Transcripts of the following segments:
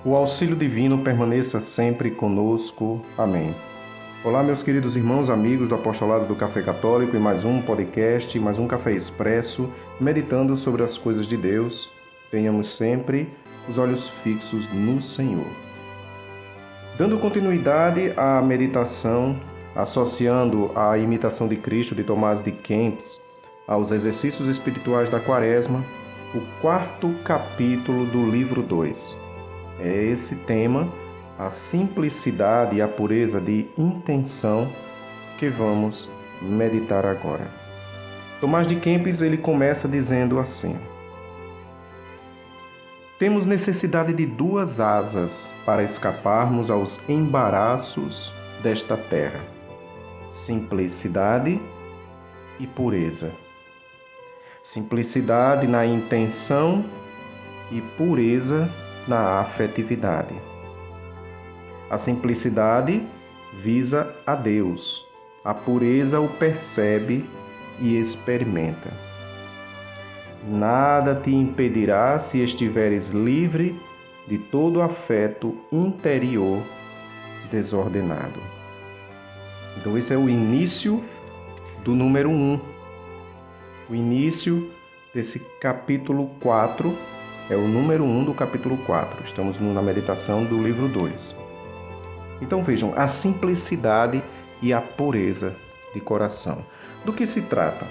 O auxílio divino permaneça sempre conosco. Amém. Olá, meus queridos irmãos, amigos do Apostolado do Café Católico, e mais um podcast, mais um Café Expresso, meditando sobre as coisas de Deus. Tenhamos sempre os olhos fixos no Senhor. Dando continuidade à meditação, associando a imitação de Cristo de Tomás de Kempis aos exercícios espirituais da Quaresma, o quarto capítulo do livro 2. É esse tema, a simplicidade e a pureza de intenção, que vamos meditar agora. Tomás de Kempis, ele começa dizendo assim: temos necessidade de duas asas para escaparmos aos embaraços desta terra: simplicidade e pureza. Simplicidade na intenção e pureza na afetividade. A simplicidade visa a Deus, a pureza o percebe e experimenta. Nada te impedirá se estiveres livre de todo afeto interior desordenado. Então esse é o início do número 1. O início desse capítulo 4 é o número 1 do capítulo 4. Estamos na meditação do livro 2. Então vejam, a simplicidade e a pureza de coração. Do que se trata?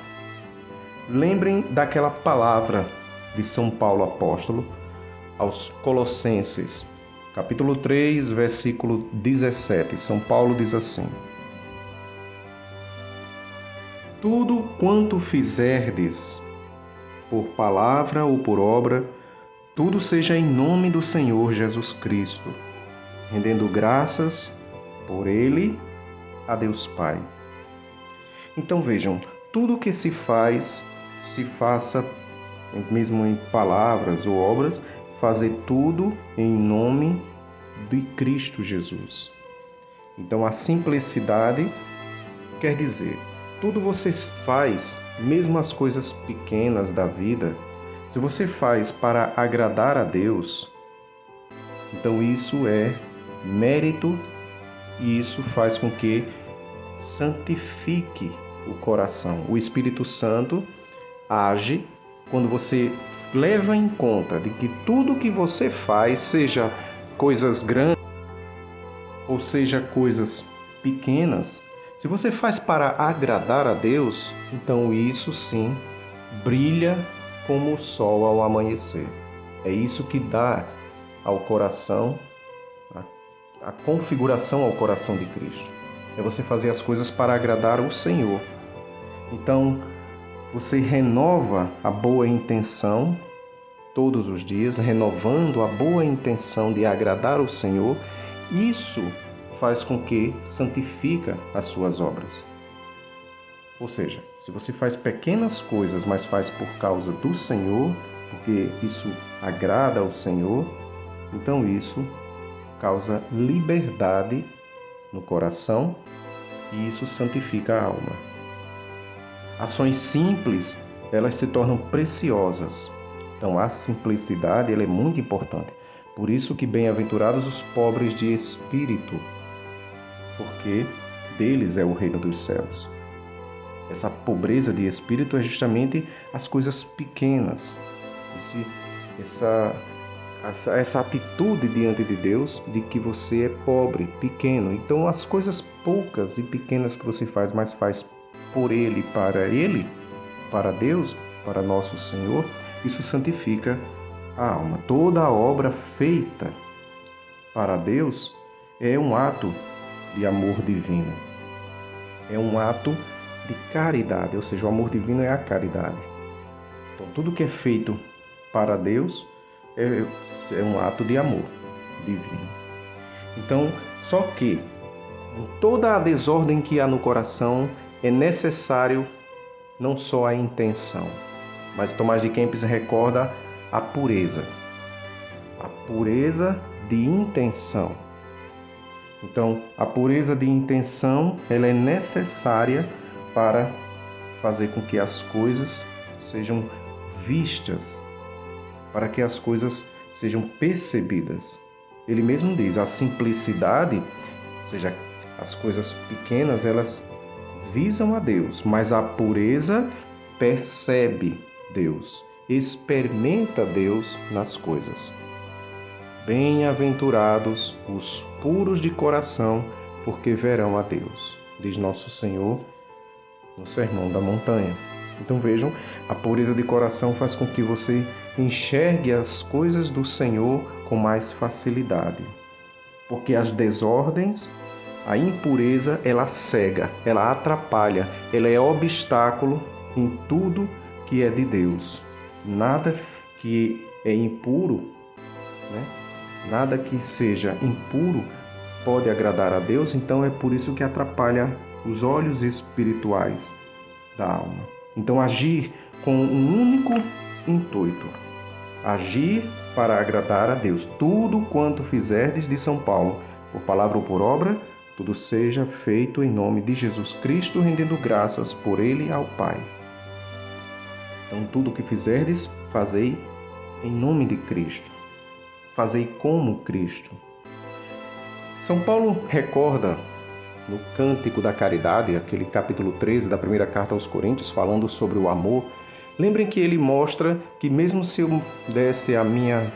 Lembrem daquela palavra de São Paulo apóstolo aos Colossenses, capítulo 3, versículo 17. São Paulo diz assim: tudo quanto fizerdes, por palavra ou por obra, tudo seja em nome do Senhor Jesus Cristo, rendendo graças por Ele a Deus Pai. Então vejam, tudo que se faz, se faça, mesmo em palavras ou obras, fazer tudo em nome de Cristo Jesus. Então a simplicidade quer dizer, tudo você faz, mesmo as coisas pequenas da vida, se você faz para agradar a Deus, então isso é mérito e isso faz com que santifique o coração. O Espírito Santo age quando você leva em conta de que tudo que você faz, seja coisas grandes ou seja coisas pequenas, se você faz para agradar a Deus, então isso sim brilha como o sol ao amanhecer. É isso que dá ao coração, a configuração ao coração de Cristo. É você fazer as coisas para agradar o Senhor. Então, você renova a boa intenção todos os dias, renovando a boa intenção de agradar o Senhor. Isso faz com que santifica as suas obras. Ou seja, se você faz pequenas coisas, mas faz por causa do Senhor, porque isso agrada ao Senhor, então isso causa liberdade no coração e isso santifica a alma. Ações simples, elas se tornam preciosas. Então a simplicidade, ela é muito importante. Por isso que bem-aventurados os pobres de espírito, porque deles é o reino dos céus. Essa pobreza de espírito é justamente as coisas pequenas, essa atitude diante de Deus de que você é pobre, pequeno. Então as coisas poucas e pequenas que você faz, mas faz por Ele, para Deus, para nosso Senhor, isso santifica a alma. Toda a obra feita para Deus é um ato de amor divino, é um ato de caridade, ou seja, o amor divino é a caridade. Então, tudo que é feito para Deus é um ato de amor divino. Então, só que em toda a desordem que há no coração é necessário não só a intenção, mas Tomás de Kempis recorda a pureza de intenção. Então, a pureza de intenção, ela é necessária para fazer com que as coisas sejam vistas, para que as coisas sejam percebidas. Ele mesmo diz, a simplicidade, ou seja, as coisas pequenas, elas visam a Deus, mas a pureza percebe Deus, experimenta Deus nas coisas. Bem-aventurados os puros de coração, porque verão a Deus, diz nosso Senhor no Sermão da Montanha. Então vejam, a pureza de coração faz com que você enxergue as coisas do Senhor com mais facilidade. Porque as desordens, a impureza, ela cega, ela atrapalha, ela é obstáculo em tudo que é de Deus. Nada que é impuro, nada que seja impuro pode agradar a Deus, então é por isso que atrapalha os olhos espirituais da alma. Então, agir com um único intuito, agir para agradar a Deus. Tudo quanto fizerdes, de São Paulo, por palavra ou por obra, tudo seja feito em nome de Jesus Cristo, rendendo graças por Ele ao Pai. Então, tudo que fizerdes, fazei em nome de Cristo. Fazei como Cristo. São Paulo recorda no Cântico da Caridade, aquele capítulo 13 da primeira carta aos Coríntios, falando sobre o amor. Lembrem que ele mostra que mesmo se eu desse a minha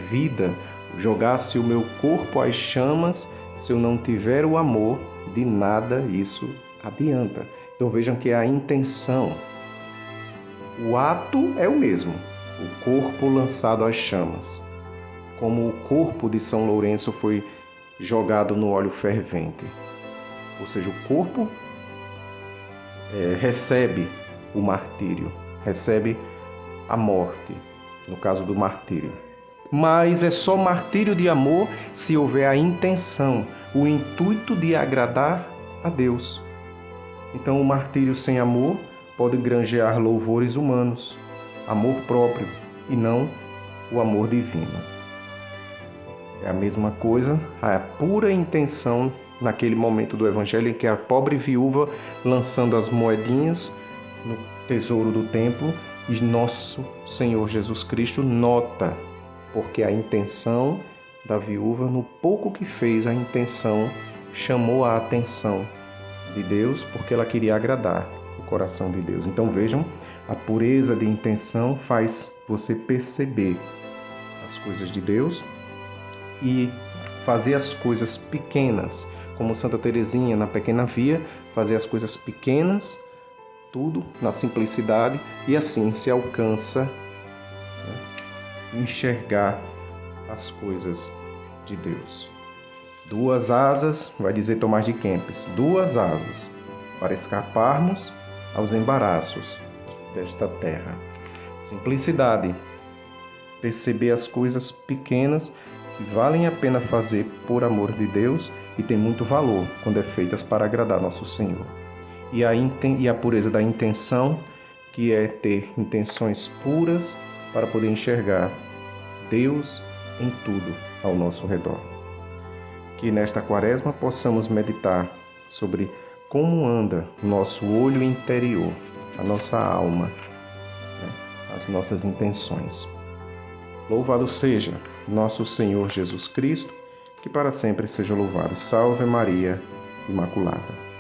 vida, jogasse o meu corpo às chamas, se eu não tiver o amor, de nada isso adianta. Então vejam que a intenção, o ato é o mesmo, o corpo lançado às chamas. Como o corpo de São Lourenço foi jogado no óleo fervente. Ou seja, o corpo recebe o martírio, recebe a morte, no caso do martírio. Mas é só martírio de amor se houver a intenção, o intuito de agradar a Deus. Então, o martírio sem amor pode granjear louvores humanos, amor próprio, e não o amor divino. É a mesma coisa, a pura intenção naquele momento do Evangelho em que a pobre viúva, lançando as moedinhas no tesouro do templo, e nosso Senhor Jesus Cristo nota, porque a intenção da viúva, no pouco que fez, a intenção chamou a atenção de Deus, porque ela queria agradar o coração de Deus. Então vejam, a pureza de intenção faz você perceber as coisas de Deus e fazer as coisas pequenas, como Santa Teresinha na Pequena Via, fazer as coisas pequenas, tudo na simplicidade, e assim se alcança enxergar as coisas de Deus. 2 asas, vai dizer Tomás de Kempis, 2 asas para escaparmos aos embaraços desta terra. Simplicidade, perceber as coisas pequenas que valem a pena fazer por amor de Deus e tem muito valor quando é feitas para agradar nosso Senhor. E a pureza da intenção, que é ter intenções puras para poder enxergar Deus em tudo ao nosso redor. Que nesta quaresma possamos meditar sobre como anda o nosso olho interior, a nossa alma, as nossas intenções. Louvado seja nosso Senhor Jesus Cristo, que para sempre seja louvado. Salve Maria Imaculada.